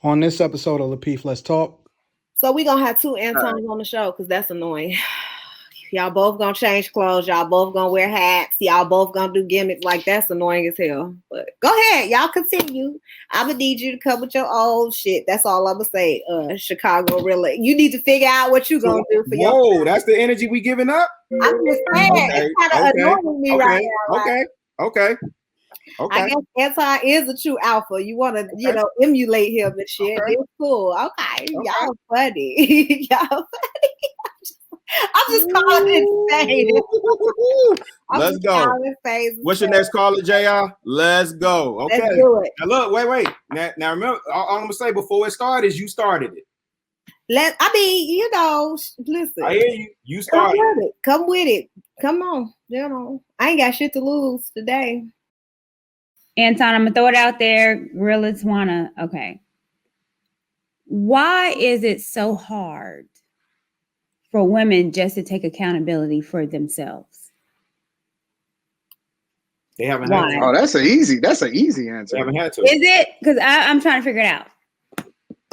On this episode of Lapeef, Let's Talk. So we're going to have two Antons on the show because that's annoying. Y'all both going to change clothes. Y'all both going to wear hats. Y'all both going to do gimmicks. Like, that's annoying as hell. But go ahead. Y'all continue. I'm going to need you to come with your old shit. That's all I'm going to say. Chicago, really. You need to figure out what you're going to do for your... Whoa, that's the energy we giving up? I'm just saying. It's kind of annoying me right now. Okay. I guess Anton is a true alpha. You want to, emulate him and shit. Okay. It's cool. Okay. Y'all funny. Y'all funny. I'm just calling it. Let's go. What's your next caller, JR? Let's go. Okay. Let's do it. Now look, wait. Now remember, all I'm gonna say before it started is you started it. Listen. I hear you. You started it. Come with it. Come on. I ain't got shit to lose today. Anton, I'm gonna throw it out there. Real Tawana. Okay. Why is it so hard for women just to take accountability for themselves? They haven't had to. Oh, that's an easy answer. They haven't had to. Is it? Because I'm trying to figure it out.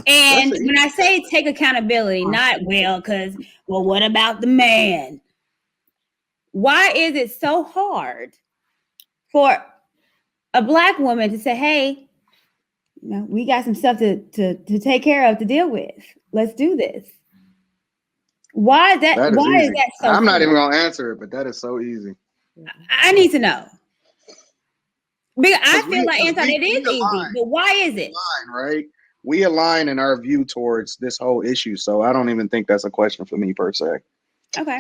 And when I say take accountability, not because what about the man? Why is it so hard for a Black woman to say, hey, we got some stuff to take care of, to deal with. Let's do this. Why is that so I'm not even going to answer it, but that is so easy. I need to know. Because I feel like, Anton, it is easy, but why is it? Right? We align in our view towards this whole issue, so I don't even think that's a question for me per se. Okay.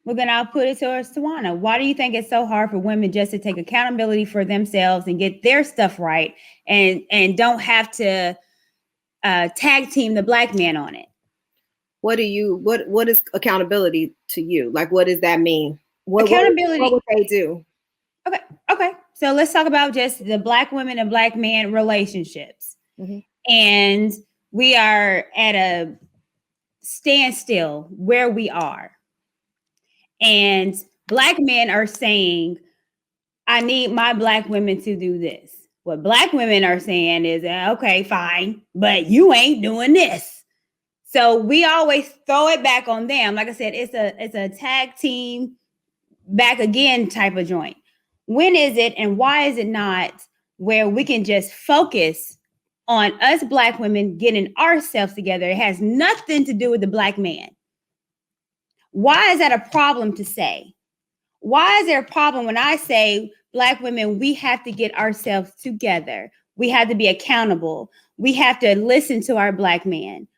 Well, then I'll put it towards Tawana. Why do you think it's so hard for women just to take accountability for themselves and get their stuff right and don't have to tag team the Black man on it? What is accountability to you? Like, what does that mean? Accountability. What would they do? Okay. So let's talk about just the Black women and Black man relationships. Mm-hmm. And we are at a standstill where we are. And Black men are saying, I need my Black women to do this. What Black women are saying is, okay, fine, but you ain't doing this. So we always throw it back on them. Like I said, it's a tag team back again type of joint. When is it and why is it not where we can just focus on us Black women getting ourselves together? It has nothing to do with the Black man. Why is that a problem to say? Why is there a problem when I say Black women, we have to get ourselves together. We have to be accountable. We have to listen to our Black man.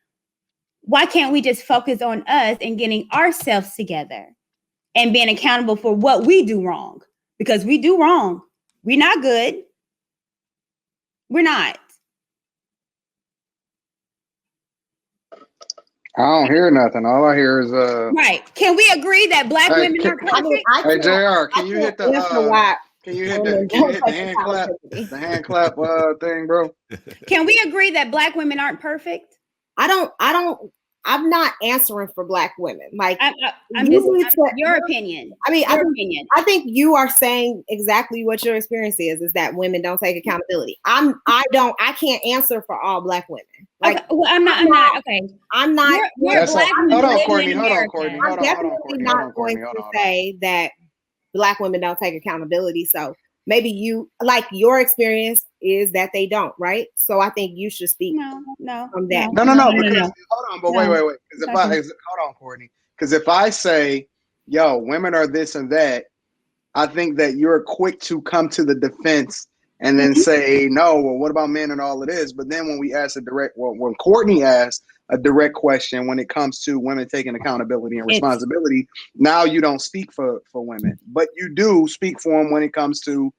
Why can't we just focus on us and getting ourselves together and being accountable for what we do wrong? Because we do wrong. We're not good. We're not. I don't hear nothing. All I hear is right. Can we agree that Black women are perfect? Hey, JR, can you hit the hand clap? The hand clap thing, bro. Can we agree that Black women aren't perfect? I'm not answering for Black women. Like, your opinion. I think you are saying exactly what your experience is that women don't take accountability. I can't answer for all Black women. Like, okay, well, I'm not. Okay. I'm not. We're Black women. Hold on, Courtney. I'm definitely not going to say that Black women don't take accountability. So maybe you, like, your experience is that they don't, right? So I think you should speak from that. No. Hold on, but wait. Hold on, Courtney. Because if I say, yo, women are this and that, I think that you're quick to come to the defense and then say, no, well, what about men and all of this? But then when we ask when Courtney asked a direct question when it comes to women taking accountability and responsibility, now you don't speak for women, but you do speak for them when it comes to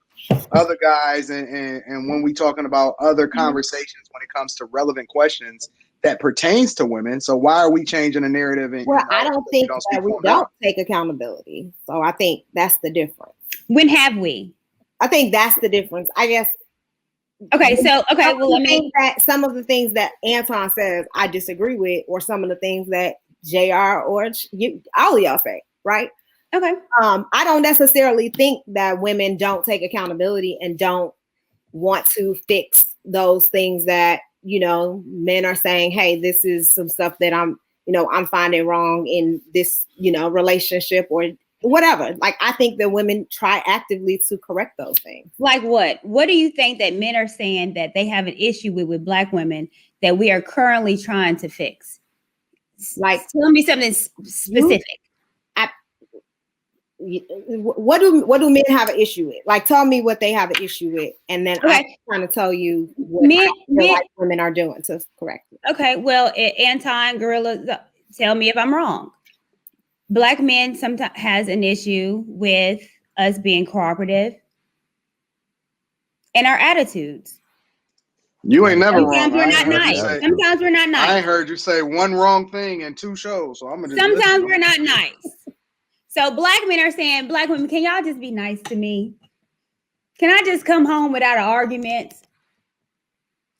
other guys and when we talking about other conversations when it comes to relevant questions that pertains to women. So why are we changing the narrative? I don't think that we don't take accountability. So I think that's the difference. When have we? I think that's the difference. I guess. Okay. Well, I mean, that some of the things that Anton says I disagree with, or some of the things that JR or all of y'all say, right? Okay. I don't necessarily think that women don't take accountability and don't want to fix those things that, you know, men are saying, hey, this is some stuff that I'm finding wrong in this, you know, relationship or whatever. Like, I think that women try actively to correct those things. Like what? What do you think that men are saying that they have an issue with Black women that we are currently trying to fix? Like, tell me something specific. What do men have an issue with? Like, tell me what they have an issue with, and then I'm trying to tell you what like women are doing to correct it. Okay, well, Anton, Gorilla, tell me if I'm wrong. Black men sometimes has an issue with us being cooperative and our attitudes. You ain't never wrong. Sometimes we're not nice. Sometimes we're not nice. I ain't heard you say one wrong thing in 2 shows, so I'm gonna. Sometimes we're not nice. So Black men are saying, Black women, can y'all just be nice to me? Can I just come home without an argument?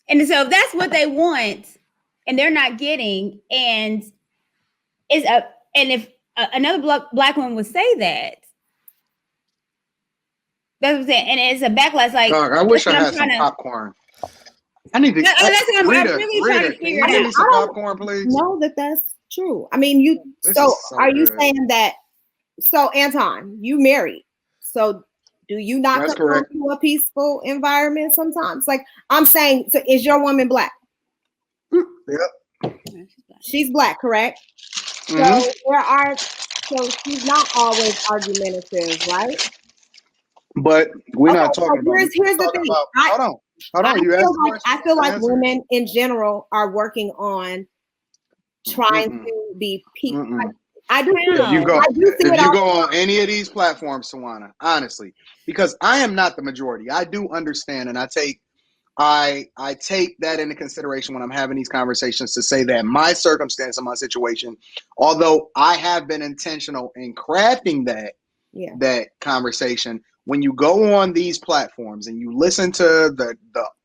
And so if that's what they want, and they're not getting, and if another Black woman would say that, that's what I'm saying, and it's a backlash. Like, dog, I wish I had some popcorn. I need to. That's what I'm really trying to figure out. Can you give me some popcorn, please? Know that that's true. I mean, so are you saying that? So, Anton, you married. So, do you not come to a peaceful environment sometimes? Like, I'm saying, so is your woman Black? Yep. She's Black, correct? Mm-hmm. So she's not always argumentative, right? But we're not talking about. Here's the thing. Hold on. I feel like women in general are working on trying to be peaceful. I do. If you go on any of these platforms, Tawana, honestly, because I am not the majority. I do understand, and I take that into consideration when I'm having these conversations to say that my circumstance and my situation, although I have been intentional in crafting that conversation, when you go on these platforms and you listen to the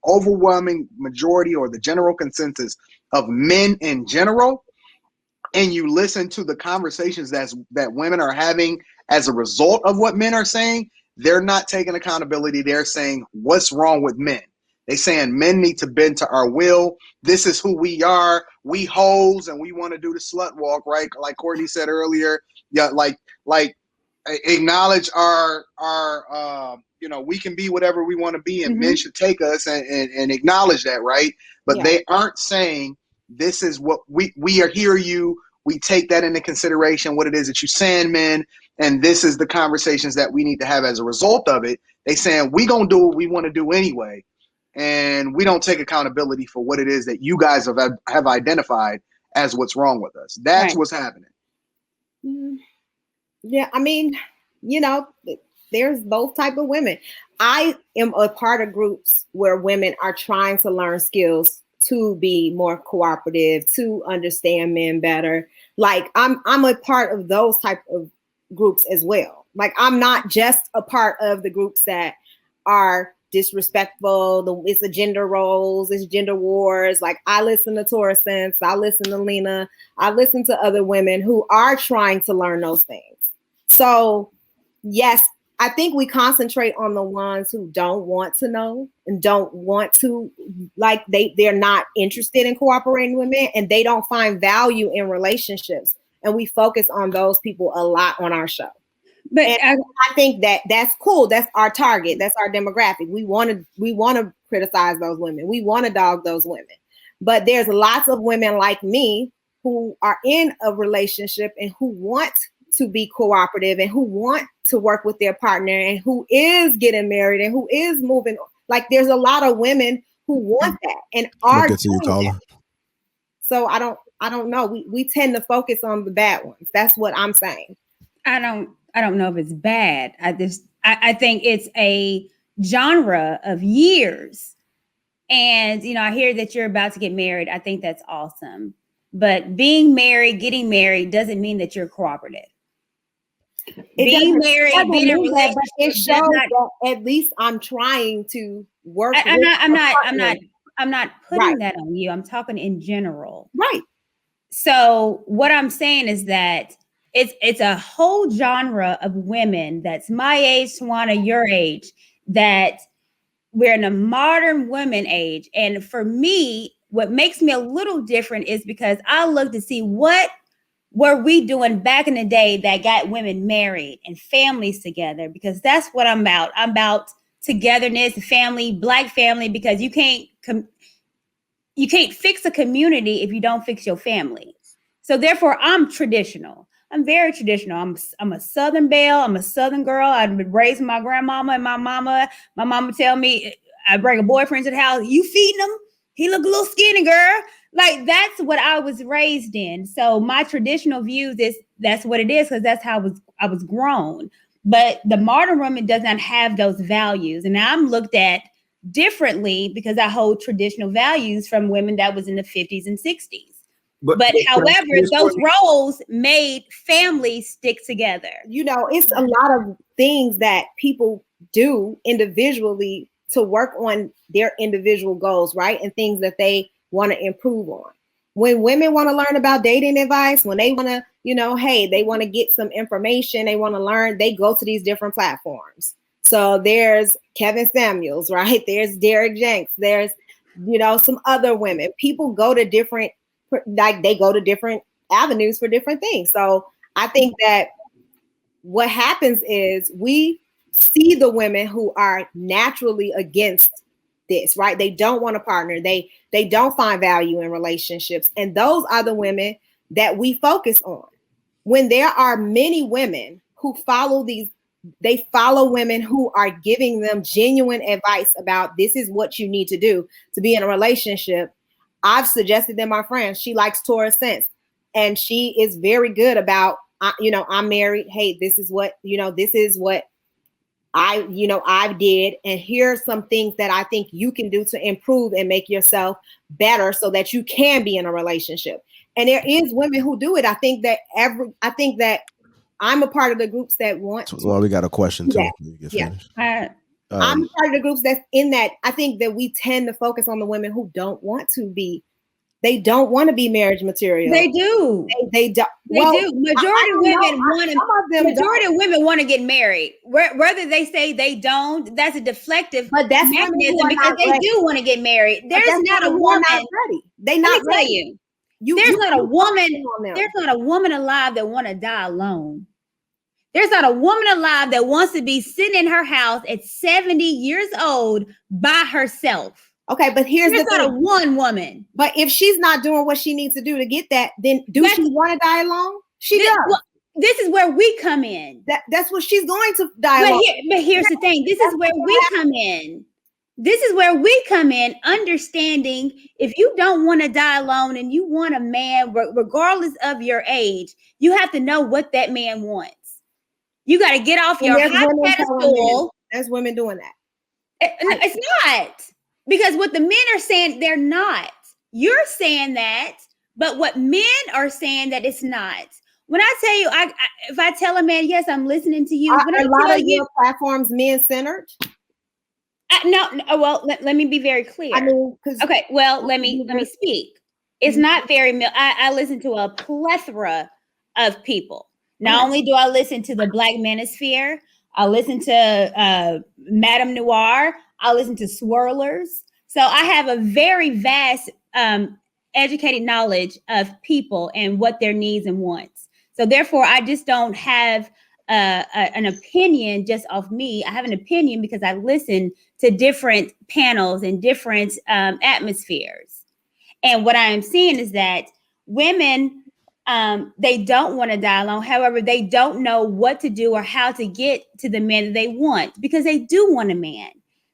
overwhelming majority or the general consensus of men in general, and you listen to the conversations that women are having as a result of what men are saying, they're not taking accountability. They're saying, what's wrong with men? They're saying men need to bend to our will. This is who we are. We hoes and we want to do the slut walk, right? Like Courtney said earlier. Yeah, like acknowledge our we can be whatever we want to be, and men should take us and acknowledge that, right? But they aren't saying, this is what we are hear you. We take that into consideration, what it is that you're saying, men, and this is the conversations that we need to have as a result of it. They saying we gonna do what we want to do anyway, and we don't take accountability for what it is that you guys have identified as what's wrong with us. That's what's happening. Yeah, I mean, there's both type of women. I am a part of groups where women are trying to learn skills to be more cooperative, to understand men better. Like, I'm a part of those type of groups as well. Like, I'm not just a part of the groups that are disrespectful. It's a gender roles, it's gender wars. Like, I listen to Tora Sense, I listen to Lena, I listen to other women who are trying to learn those things. So yes, I think we concentrate on the ones who don't want to know and don't want to, like, they're not interested in cooperating with men, and they don't find value in relationships. And we focus on those people a lot on our show. But I think that's cool. That's our target. That's our demographic. We want to criticize those women. We want to dog those women. But there's lots of women like me who are in a relationship and who want to be cooperative and who want to work with their partner and who is getting married and who is moving. Like, there's a lot of women who want that and are doing that. So I don't know. We tend to focus on the bad ones. That's what I'm saying. I don't know if it's bad. I think it's a genre of years. And, I hear that you're about to get married. I think that's awesome. But being married, getting married doesn't mean that you're cooperative. Being married, being in a relationship, it shows that at least I'm trying to work. I'm not putting that on you. I'm talking in general. Right. So what I'm saying is that it's a whole genre of women that's my age, Tawana, your age, that we're in a modern women age. And for me, what makes me a little different is because I look to see what were we doing back in the day that got women married and families together, because that's what I'm about. I'm about togetherness, family, Black family, because you can't fix a community if you don't fix your family. So therefore, I'm traditional. I'm very traditional. I'm a Southern belle. I'm a Southern girl. I've been raised by my grandmama and my mama. My mama tell me, I bring a boyfriend to the house. You feeding him? He look a little skinny, girl. Like, that's what I was raised in. So my traditional views is that's what it is, because that's how I was grown. But the modern woman does not have those values. And I'm looked at differently because I hold traditional values from women that was in the 50s and 60s. But however, those roles made families stick together. You know, it's a lot of things that people do individually to work on their individual goals, right? And things that they want to improve on. When women want to learn about dating advice, when they want to, you know, hey, they want to get some information, they want to learn, they go to these different platforms. So there's Kevin Samuels, right? There's Derek Jenks. There's, you know, some other women. People go to different, like they go to different avenues for different things. So I think that what happens is we see the women who are naturally against this, right? They don't want a partner. They don't find value in relationships. And those are the women that we focus on. When there are many women who follow these, they follow women who are giving them genuine advice about this is what you need to do to be in a relationship. I've suggested them, my friend, she likes Taurus Sense, and she is very good about, you know, I'm married. Hey, this is what, you know, this is what I did. And here are some things that I think you can do to improve and make yourself better so that you can be in a relationship. And there is women who do it. I think that I'm a part of the groups that want. Well, we got a question too. Yeah. I'm part of the groups that's in that. I think that we tend to focus on the women who don't want to be. They don't want to be marriage material. They do. They do. Majority of women want to get married. Whether they say they don't, that's a deflective mechanism because they do want to get married. There's not a woman ready. They not ready. There's not a woman alive that want to die alone. There's not a woman alive that wants to be sitting in her house at 70 years old by herself. Okay, but there's not a one woman. But if she's not doing what she needs to do to get that, then she want to die alone? She does. Well, this is where we come in. That's what she's going to die alone. But here's the thing. This is where we come in. This is where we come in, understanding if you don't want to die alone and you want a man, regardless of your age, you have to know what that man wants. You got to get off your high pedestal. There's women doing that. It's not. Because what the men are saying, they're not. You're saying that, but what men are saying that it's not. When I tell you, if I tell a man, yes, I'm listening to you. Are a lot of your platforms men-centered? No. Well, let me be very clear. Okay. Well, let me speak. It's not very. I listen to a plethora of people. Not only do I listen to the Black Manosphere, I listen to Madame Noir. I listen to swirlers. So I have a very vast educated knowledge of people and what their needs and wants. So therefore, I just don't have an opinion just off me. I have an opinion because I listen to different panels and different atmospheres. And what I am seeing is that women, they don't want to die alone. However, they don't know what to do or how to get to the man that they want because they do want a man.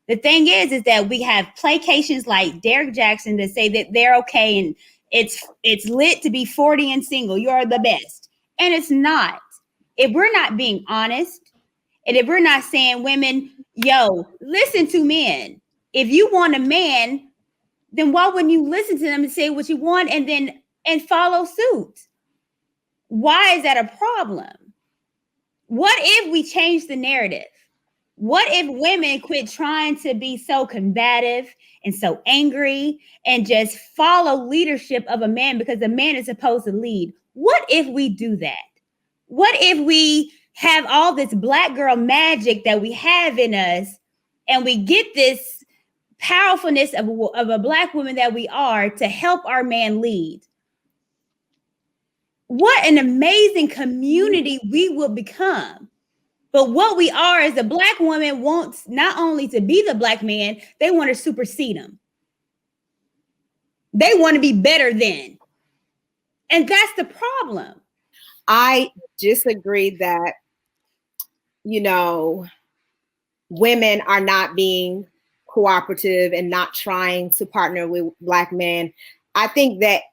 The thing is that we have placations like Derek Jackson that say that they're okay and it's lit to be 40 and single. You're the best. And it's not. If we're not being honest, and if we're not saying women, yo, listen to men. If you want a man, then why wouldn't you listen to them and say what you want and follow suit? Why is that a problem? What if we change the narrative? What if women quit trying to be so combative and so angry and just follow leadership of a man because the man is supposed to lead? What if we do that? What if we have all this Black girl magic that we have in us and we get this powerfulness of a Black woman that we are to help our man lead. What an amazing community we will become. But what we are as a Black woman wants not only to be the Black man, they want to supersede him. They want to be better than. And that's the problem. I disagree that, women are not being cooperative and not trying to partner with Black men. I think that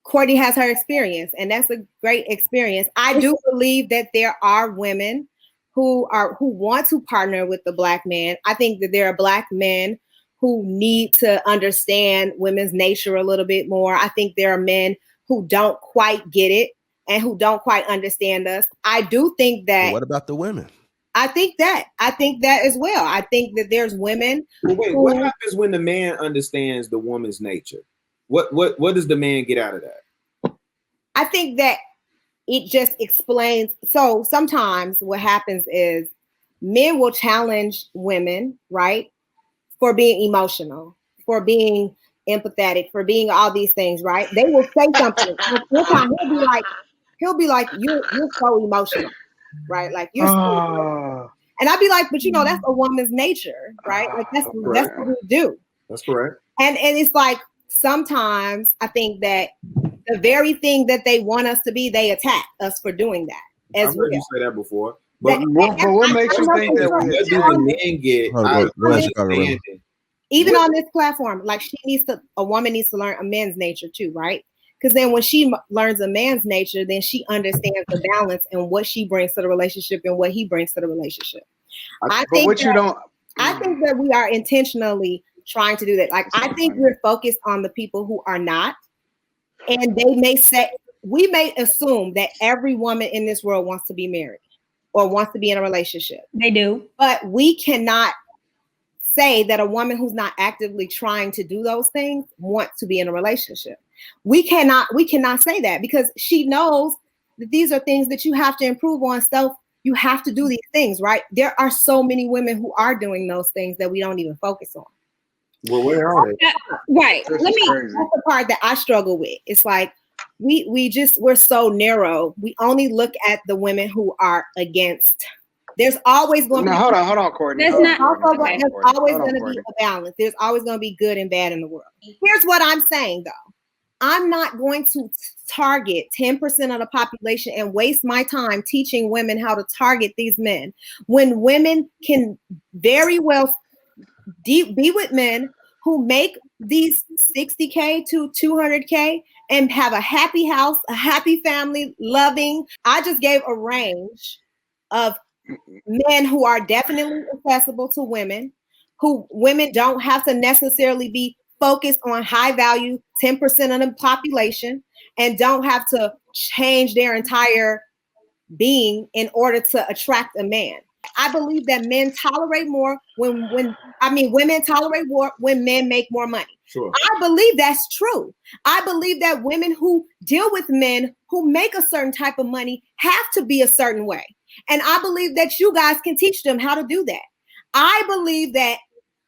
Courtney has her experience, and that's a great experience. I do believe that there are women who want to partner with the Black man. I think that there are Black men who need to understand women's nature a little bit more. I think there are men who don't quite get it and who don't quite understand us. I do think that. But what about the women? I think that as well. I think that there's women. What happens when the man understands the woman's nature? What does the man get out of that? I think that it just explains. So sometimes what happens is men will challenge women, right? For being emotional, for being empathetic, for being all these things, right? They will say something. He'll be like, you're so emotional, right? Like you're so, and I'd be like, but that's a woman's nature, right? Like that's what we do. That's correct. And it's like sometimes I think that the very thing that they want us to be, they attack us for doing that. I've heard you say that before. But what makes you think that? What do the men get? Even on this platform, like a woman needs to learn a man's nature too, right? Because then when she learns a man's nature, then she understands the balance and what she brings to the relationship and what he brings to the relationship. I think that we are intentionally trying to do that. Like, I think we're focused on the people who are not. And we may assume that every woman in this world wants to be married or wants to be in a relationship. They do. But we cannot say that a woman who's not actively trying to do those things wants to be in a relationship. We cannot say that because she knows that these are things that you have to improve on. So you have to do these things, right? There are so many women who are doing those things that we don't even focus on. Well, where are they? Right. That's the part that I struggle with. It's like we're so narrow. We only look at the women who are against. There's always going to be. Hold on, Courtney. There's always going to be a balance. There's always going to be good and bad in the world. Here's what I'm saying, though. I'm not going to target 10% of the population and waste my time teaching women how to target these men when women can very well be with men who make these $60K to $200K and have a happy house, a happy family, loving. I just gave a range of men who are definitely accessible to women, who women don't have to necessarily be focused on high value 10% of the population and don't have to change their entire being in order to attract a man. I believe that men tolerate more women tolerate more when men make more money. Sure. I believe that's true. I believe that women who deal with men who make a certain type of money have to be a certain way. And I believe that you guys can teach them how to do that. I believe that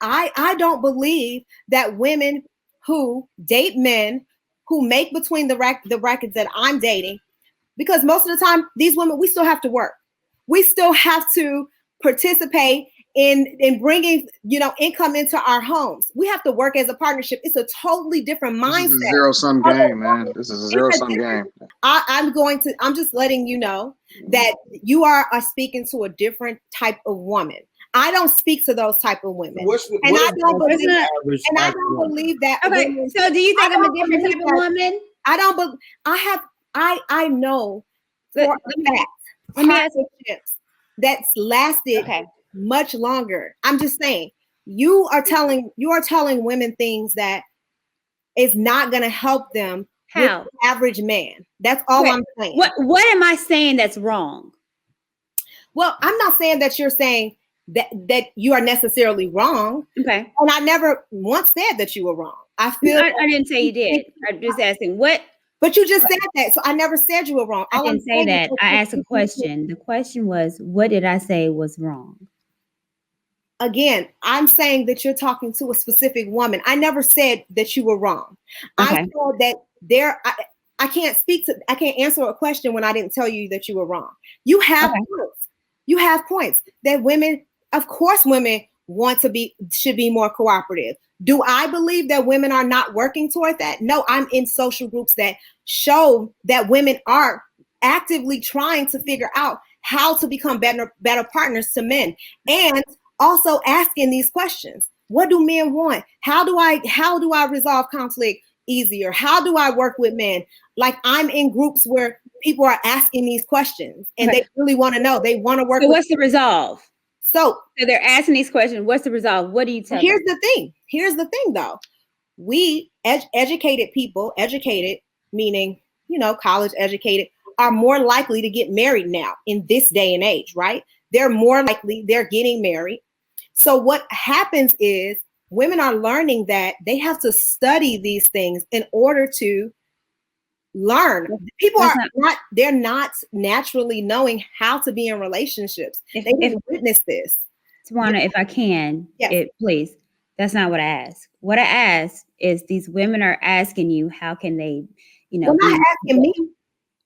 I don't believe that women who date men who make between the records that I'm dating, because most of the time, these women, we still have to work. We still have to participate in bringing, income into our homes. We have to work as a partnership. It's a totally different mindset. This is a zero-sum game, man. This is a zero-sum game. I'm just letting you know that you are speaking to a different type of woman. I don't speak to those type of women. I don't believe that. Okay, women, so do you think I'm a different type of woman? I know for a fact partnerships that's lasted much longer. I'm just saying, you are telling women things that is not going to help them with the average man. That's all I'm saying. What am I saying that's wrong? Well, I'm not saying that you're saying that you are necessarily wrong. Okay. And I never once said that you were wrong. I didn't say you did. I'm just asking what. But you just said that, so I never said you were wrong. I didn't say that. I asked a question. The question was, what did I say was wrong? again, I'm saying that you're talking to a specific woman. I never said that you were wrong. I said that I can't answer a question when I didn't tell you that you were wrong. You have points. You have points that women, of course, women should be more cooperative. Do I believe that women are not working toward that? No, I'm in social groups that show that women are actively trying to figure out how to become better partners to men, and also asking these questions. What do men want? How do I resolve conflict easier? How do I work with men? Like, I'm in groups where people are asking these questions and they really want to know. They want to work. So what's the resolve? So they're asking these questions. What's the resolve? What do you tell them? Here's the thing though. We educated people, educated meaning, college educated, are more likely to get married now in this day and age, right? They're more likely, they're getting married. So what happens is women are learning that they have to study these things in order to learn. People they're not naturally knowing how to be in relationships. They didn't witness this. Tawana, if I can, please. That's not what I asked. What I asked is these women are asking you, how can they, They're not asking me.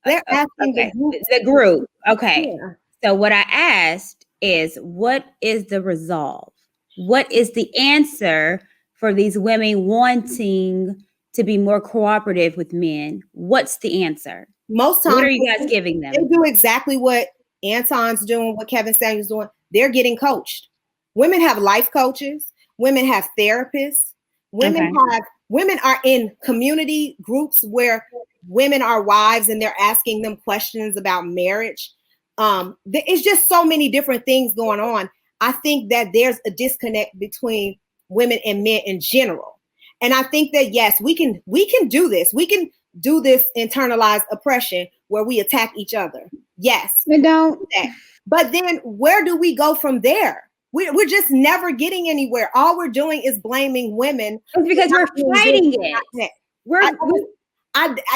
They're asking the group. Okay. Yeah. So what I asked is, what is the resolve? What is the answer for these women wanting to be more cooperative with men? What's the answer? Most times, what are you guys giving them? They do exactly what Anton's doing, what Kevin Samuel's doing. They're getting coached. Women have life coaches. Women have therapists. Women are in community groups where women are wives and they're asking them questions about marriage. It's just so many different things going on. I think that there's a disconnect between women and men in general. And I think that, yes, we can do this. We can do this internalized oppression where we attack each other. Yes. We don't. But then where do we go from there? We're just never getting anywhere. All we're doing is blaming women. It's because we're fighting it.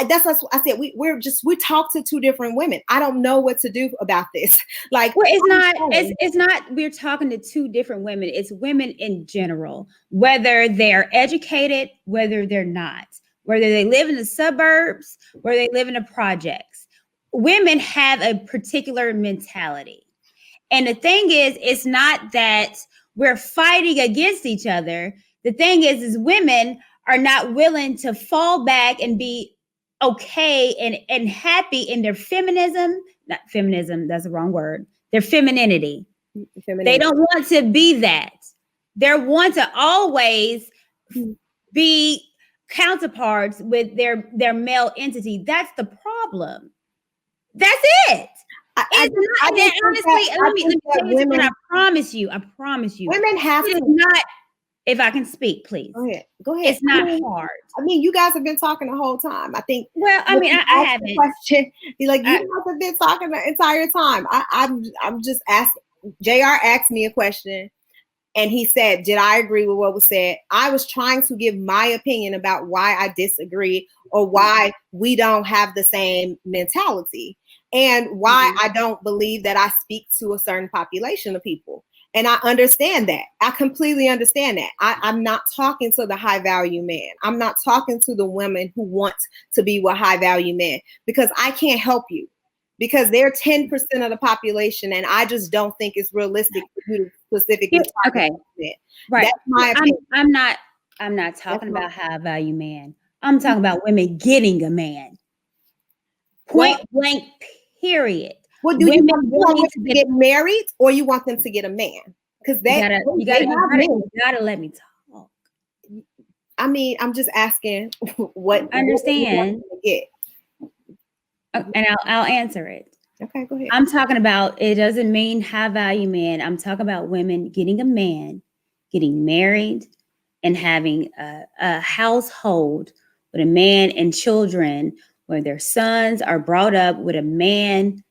That's what I said. We talk to two different women. I don't know what to do about this. Like, well, it's not. We're talking to two different women. It's women in general, whether they're educated, whether they're not, whether they live in the suburbs, whether they live in the projects. Women have a particular mentality. And the thing is, it's not that we're fighting against each other. The thing is women are not willing to fall back and be okay and happy in their feminism. Not feminism, that's the wrong word. Their femininity. They don't want to be that. They want to always be counterparts with their male entity. That's the problem. That's it. Honestly, let me tell you something. I promise you. Women have to. Not, if I can speak, please. Go ahead. It's not hard. I mean, you guys have been talking the whole time. I think. Well, I mean, I haven't. Question. You guys have been talking the entire time. I'm just asking. JR asked me a question, and he said, "Did I agree with what was said?" I was trying to give my opinion about why I disagree or why we don't have the same mentality. And why I don't believe that I speak to a certain population of people. And I understand that. I completely understand that. I'm not talking to the high value man. I'm not talking to the women who want to be with high value men, because I can't help you, because they're 10% of the population. And I just don't think it's realistic for you to specifically. Okay. Right. That's my opinion. I'm not talking about high value man. I'm talking about women getting a man. Point blank, period. Well, do you want them to get married, or you want them to get a man? Because you gotta let me talk. I mean, I'm just asking what I understand. What you want them to get. And I'll answer it. Okay, go ahead. I'm talking about, it doesn't mean high value man. I'm talking about women getting a man, getting married, and having a household with a man and children, where their sons are brought up with a man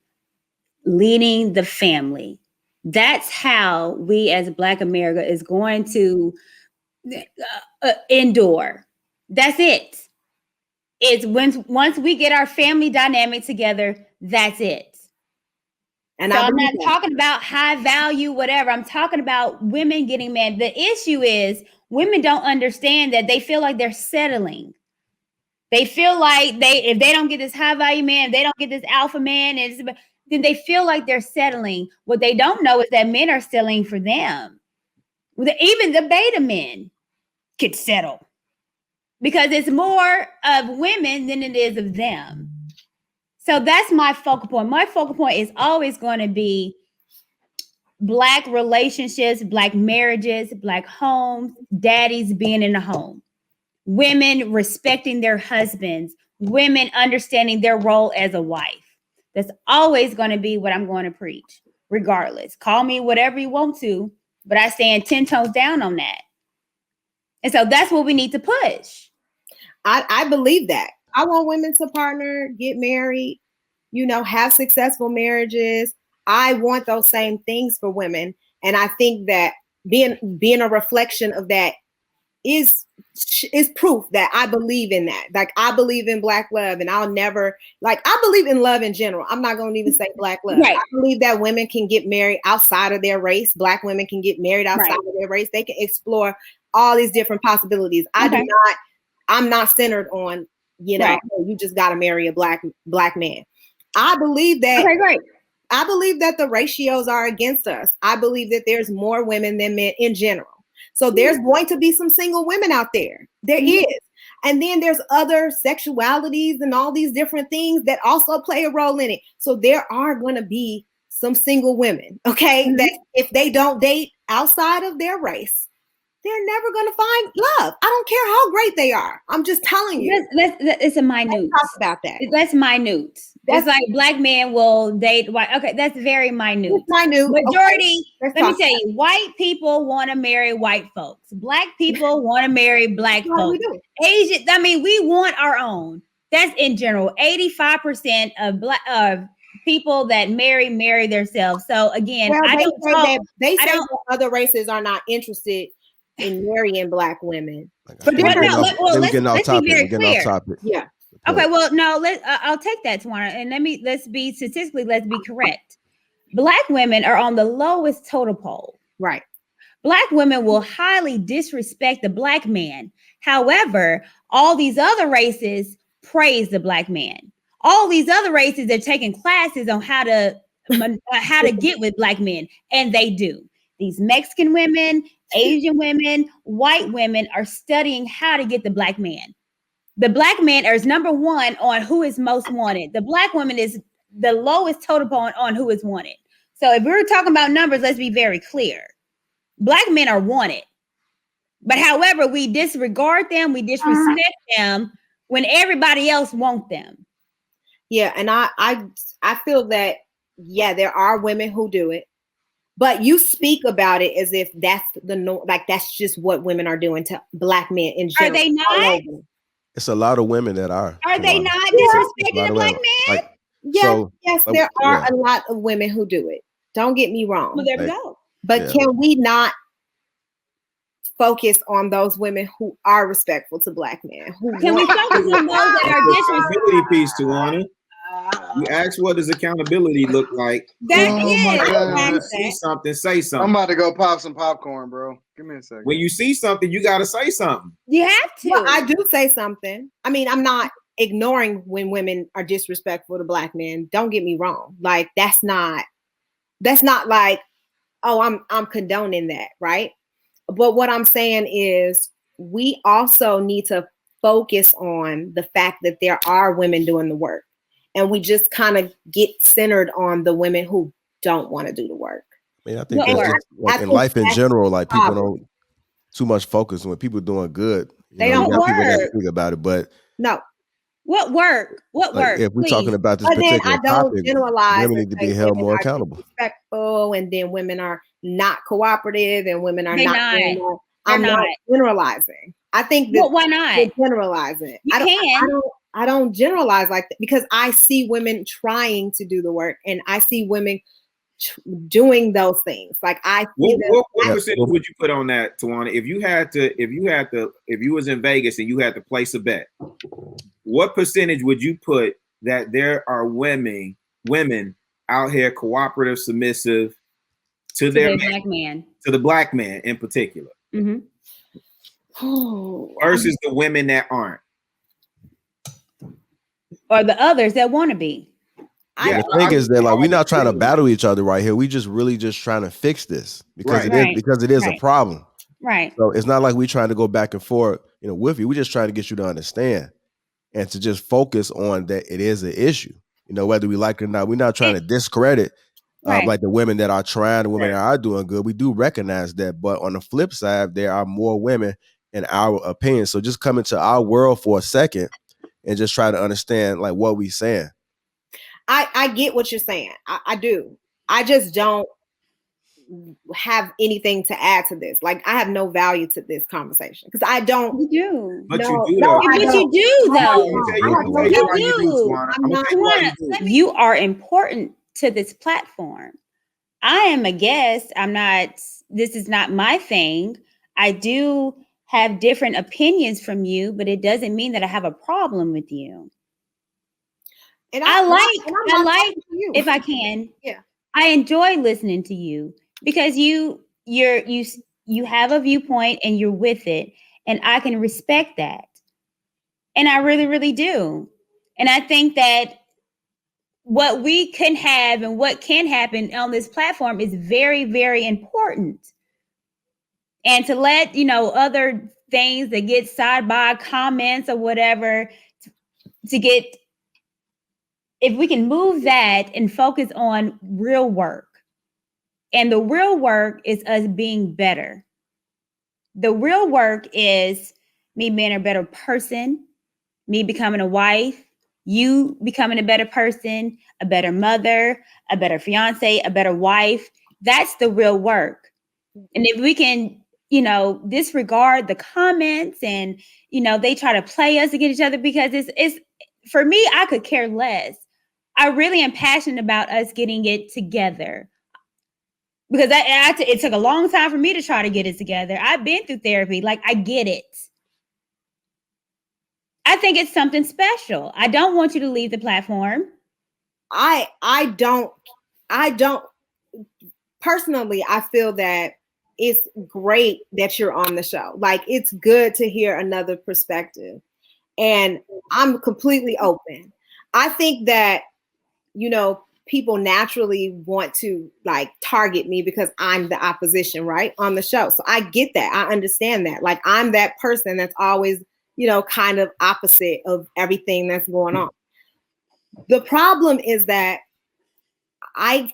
leading the family. That's how we as Black America is going to endure. That's it. It's once we get our family dynamic together, that's it. And so I'm not talking about high value, whatever. I'm talking about women getting married. The issue is women don't understand that they feel like they're settling. They feel like if they don't get this high value man, if they don't get this alpha man, then they feel like they're settling. What they don't know is that men are settling for them. Even the beta men could settle because it's more of women than it is of them. So that's my focal point. My focal point is always going to be Black relationships, Black marriages, Black homes, daddies being in the home, women respecting their husbands, women understanding their role as a wife. That's always going to be what I'm going to preach, regardless. Call me whatever you want to, but I stand 10 toes down on that. And so that's what we need to push. I believe that. I want women to partner, get married, have successful marriages. I want those same things for women. And I think that being a reflection of that is proof that I believe in that. Like, I believe in Black love, and I'll never, I believe in love in general. I'm not going to even say Black love. Right. I believe that women can get married outside of their race. Black women can get married outside of their race. They can explore all these different possibilities. I'm not centered on, you just got to marry a black man. I believe that. Okay, great. I believe that the ratios are against us. I believe that there's more women than men in general. So there's going to be some single women out there. There is. And then there's other sexualities and all these different things that also play a role in it. So there are going to be some single women, okay, that if they don't date outside of their race, they're never going to find love. I don't care how great they are. I'm just telling you. It's a minute. Talk about that. That's minute. That's like Black men will date white. Okay, that's very minute. It's minute. Majority. Let me tell you, white people want to marry white folks. Black people want to marry Black folks. Asian. I mean, we want our own. That's in general. 85% of people that marry themselves. So again, they say that other races are not interested in marrying Black women. Let's be very clear. Yeah. Okay. Well, no. I'll take that, Tawana, and let's be correct. Black women are on the lowest total pole. Right. Black women will highly disrespect the Black man. However, all these other races praise the Black man. All these other races are taking classes on how to get with Black men, and they do. These Mexican women, Asian women, white women are studying how to get the Black man. The Black man is number one on who is most wanted. The Black woman is the lowest total point on who is wanted. So if we're talking about numbers, let's be very clear. Black men are wanted. But however, we disregard them, we disrespect them when everybody else wants them. Yeah, and I feel that, there are women who do it. But you speak about it as if that's the norm, like that's just what women are doing to Black men in general. Are they not? It's a lot of women that are. Are they not disrespecting the Black man? Yes, there are a lot of women who do it. Don't get me wrong. Well, there we go. But can we not focus on those women who are respectful to Black men? Can we focus on those that are disrespectful? Accountability piece, Tawana. You ask, what does accountability look like? That When you see something, say something. I'm about to go pop some popcorn, bro. Give me a second. When you see something, you got to say something. You have to. Well, I do say something. I mean, I'm not ignoring when women are disrespectful to Black men. Don't get me wrong. Like that's not like, oh, I'm condoning that, right? But what I'm saying is we also need to focus on the fact that there are women doing the work. And we just kind of get centered on the women who don't want to do the work. I mean, I think that's just, like, in life in general, like people don't too much focus when people doing good. They don't work. People that think about it, but no. What work? What work? If we're talking about this particular topic, women need to be held more accountable. Respectful, and then women are not cooperative, and women are not. I'm not generalizing. I think that why not generalizing? I don't generalize like that because I see women trying to do the work, and I see women doing those things. Like I see what percentage would you put on that, Tawana? If you was in Vegas and you had to place a bet, what percentage would you put that there are women out here cooperative, submissive to the black man, to the black man in particular, versus the women that aren't, or the others that want to be. Yeah, the thing is that like we're not trying to battle each other right here. We just really just trying to fix this because it is a problem. Right. So it's not like we trying to go back and forth, with you. We just trying to get you to understand and to just focus on that it is an issue. Whether we like it or not. We're not trying to discredit like the women that are trying, the women that are doing good. We do recognize that, but on the flip side, there are more women in our opinion. So just come into our world for a second and just try to understand like what we saying. I get what you're saying. I do. I just don't have anything to add to this. Like I have no value to this conversation because I don't. You do. But no, you do. No, But you do though. You are important to this platform. I am a guest. I'm not. This is not my thing. I do have different opinions from you, but it doesn't mean that I have a problem with you. And I like if I can. Yeah. I enjoy listening to you because you have a viewpoint and you're with it, and I can respect that. And I really, really do. And I think that what we can have and what can happen on this platform is very, very important. And to let, other things that get sidebar comments or whatever to get, if we can move that and focus on real work. And the real work is us being better. The real work is me being a better person, me becoming a wife, you becoming a better person, a better mother, a better fiance, a better wife. That's the real work. And if we can, disregard the comments and, they try to play us against each other because it's for me, I could care less. I really am passionate about us getting it together because it took a long time for me to try to get it together. I've been through therapy. Like, I get it. I think it's something special. I don't want you to leave the platform. I don't personally, I feel that it's great that you're on the show. Like, it's good to hear another perspective. And I'm completely open. I think that, people naturally want to like target me because I'm the opposition, right? On the show. So I get that. I understand that. Like, I'm that person that's always, kind of opposite of everything that's going on. The problem is that I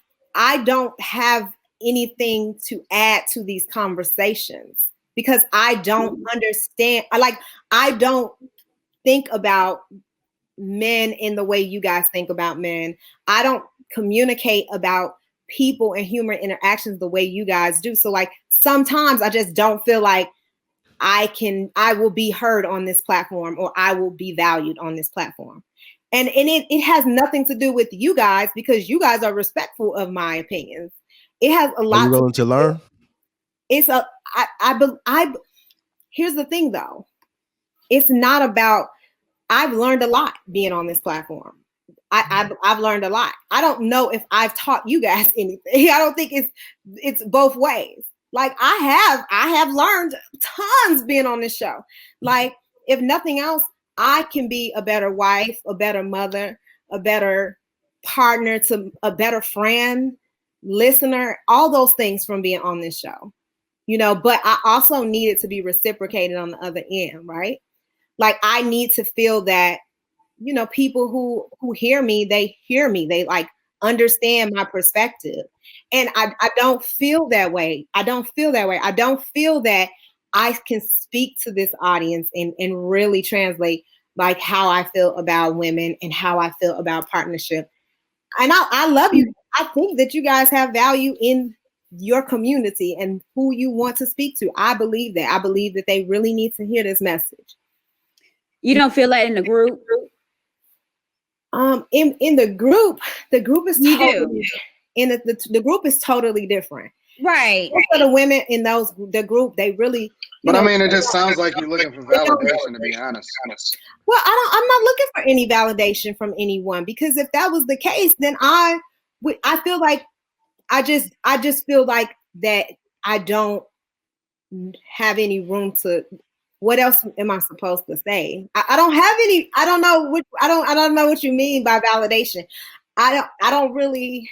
don't have anything to add to these conversations because I don't understand. I don't think about men in the way you guys think about men. I don't communicate about people and human interactions the way you guys do. So like sometimes I just don't feel like I will be heard on this platform or I will be valued on this platform. And it has nothing to do with you guys because you guys are respectful of my opinions. It has a lot. Are you willing to learn? Here's the thing though. It's not about, I've learned a lot being on this platform. I've learned a lot. I don't know if I've taught you guys anything. I don't think it's both ways. Like I have learned tons being on this show. Like if nothing else, I can be a better wife, a better mother, a better partner, to a better friend, listener, all those things from being on this show. But I also need it to be reciprocated on the other end, right? Like I need to feel that, people who hear me, they like understand my perspective. And I don't feel that way. I don't feel that I can speak to this audience and really translate like how I feel about women and how I feel about partnership. And I love you. I think that you guys have value in your community and who you want to speak to. I believe that. I believe that they really need to hear this message. You don't feel that in the group? In the group is totally, the group is totally different. Right. Most of the women in the group, they really. But I mean, it just sounds like you're looking for validation, to be honest. Well, I'm not looking for any validation from anyone because if that was the case, then I I feel like I just feel like that I don't have any room to. What else am I supposed to say? I don't have any. I don't know what I don't know what you mean by validation. I don't really.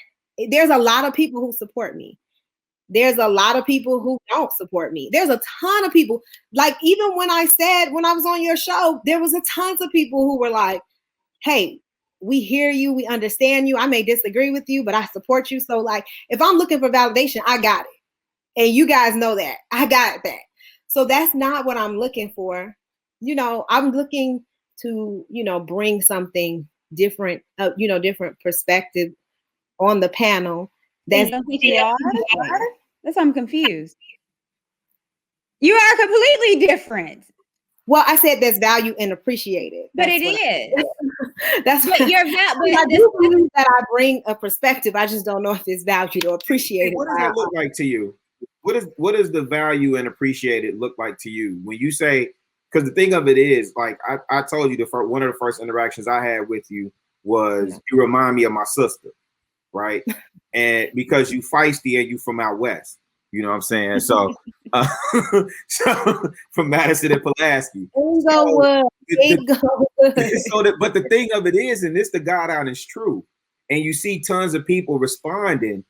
There's a lot of people who support me. There's a lot of people who don't support me. There's a ton of people. Like even when I was on your show, there was a tons of people who were like, "Hey, we hear you, we understand you. I may disagree with you, but I support you." So like, if I'm looking for validation, I got it, and you guys know that I got that. So that's not what I'm looking for. I'm looking to bring something different, different perspective on the panel. That's I'm confused. You are completely different. Well, I said there's value and appreciated. But it is. That's what you're I do believe that I bring a perspective. I just don't know if it's valued or appreciated. What does it look like to you? What does the value and appreciated look like to you when you say? Because the thing of it is, like I told you, one of the first interactions I had with you was you remind me of my sister, right? And because you feisty and you from out west, you know what I'm saying? So, so from Matteson and Pulaski. But the thing of it is, and this the God honest truth, and you see tons of people responding,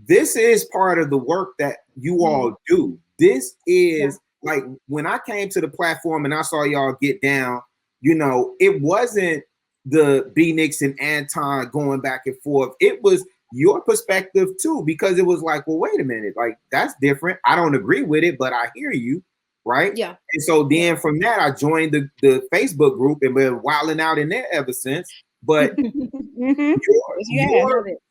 this is part of the work that you all do. This is like when I came to the platform and I saw y'all get down, it wasn't the B Nix and Anton going back and forth. It was your perspective too, because it was like, well, wait a minute, like that's different. I don't agree with it, but I hear you, right? Yeah. And so then from that, I joined the Facebook group and been wilding out in there ever since. But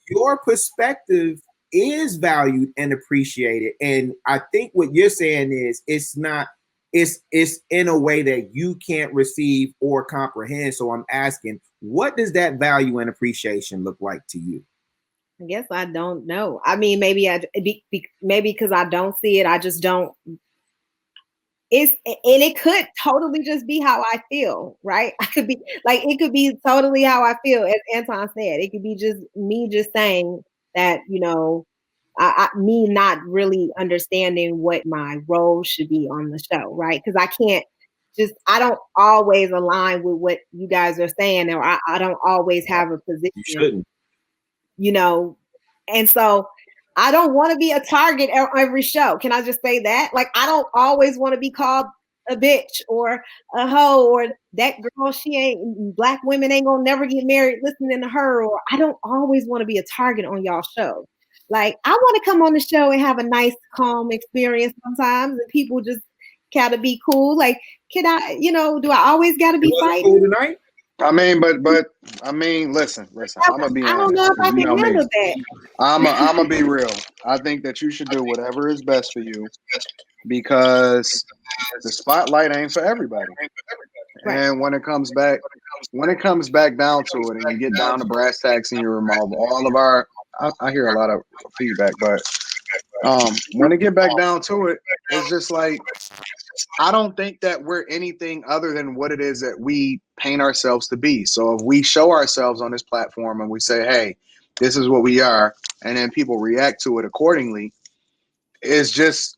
your perspective is valued and appreciated. And I think what you're saying is it's in a way that you can't receive or comprehend. So I'm asking, what does that value and appreciation look like to you? I guess I don't know. I mean, maybe because I don't see it, I just don't. It could totally just be how I feel, right? It could be totally how I feel, as Anton said. It could be just me just saying that, me not really understanding what my role should be on the show, right? Because I don't always align with what you guys are saying, or I don't always have a position. You shouldn't. And so I don't want to be a target at every show. Can I just say that? Like, I don't always want to be called a bitch or a hoe or that girl, black women ain't gonna never get married listening to her, or I don't always want to be a target on y'all show. Like, I want to come on the show and have a nice, calm experience sometimes, and people just gotta be cool. Like, can I, do I always gotta be fighting? Cool tonight? I mean, listen. I'm gonna be honest. I don't know if I can handle that. I'm gonna be real. I think that you should do whatever is best for you, because the spotlight ain't for everybody. Right. And when it comes back down to it, and you get down to brass tacks and you remove all of our, I hear a lot of feedback, but when it get back down to it, it's just like, I don't think that we're anything other than what it is that we paint ourselves to be. So if we show ourselves on this platform and we say, hey, this is what we are, and then people react to it accordingly, it's just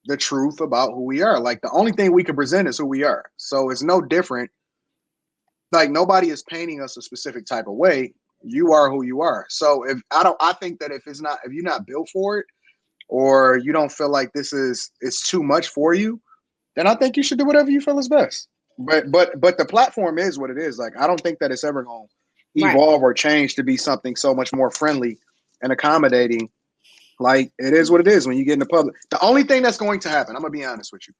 the truth about who we are. Like, the only thing we can present is who we are. So it's no different. Like, nobody is painting us a specific type of way. You are who you are. So I think that if you're not built for it, or you don't feel like it's too much for you, then I think you should do whatever you feel is best. But the platform is what it is. Like, I don't think that it's ever going to evolve or change to be something so much more friendly and accommodating. Like, it is what it is when you get in the public. The only thing that's going to happen, I'm going to be honest with you,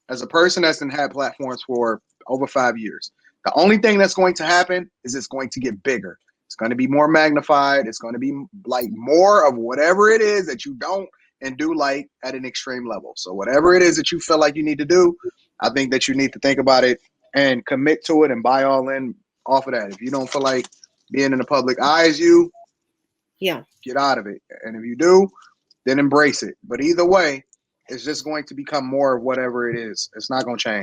as a person that's had platforms for over 5 years, the only thing that's going to happen is it's going to get bigger. It's going to be more magnified. It's going to be like more of whatever it is that you don't and do like at an extreme level. So whatever it is that you feel like you need to do, I think that you need to think about it and commit to it and buy all in off of that. If you don't feel like being in the public eye is you, get out of it. And if you do, then embrace it. But either way, it's just going to become more of whatever it is. It's not going to change.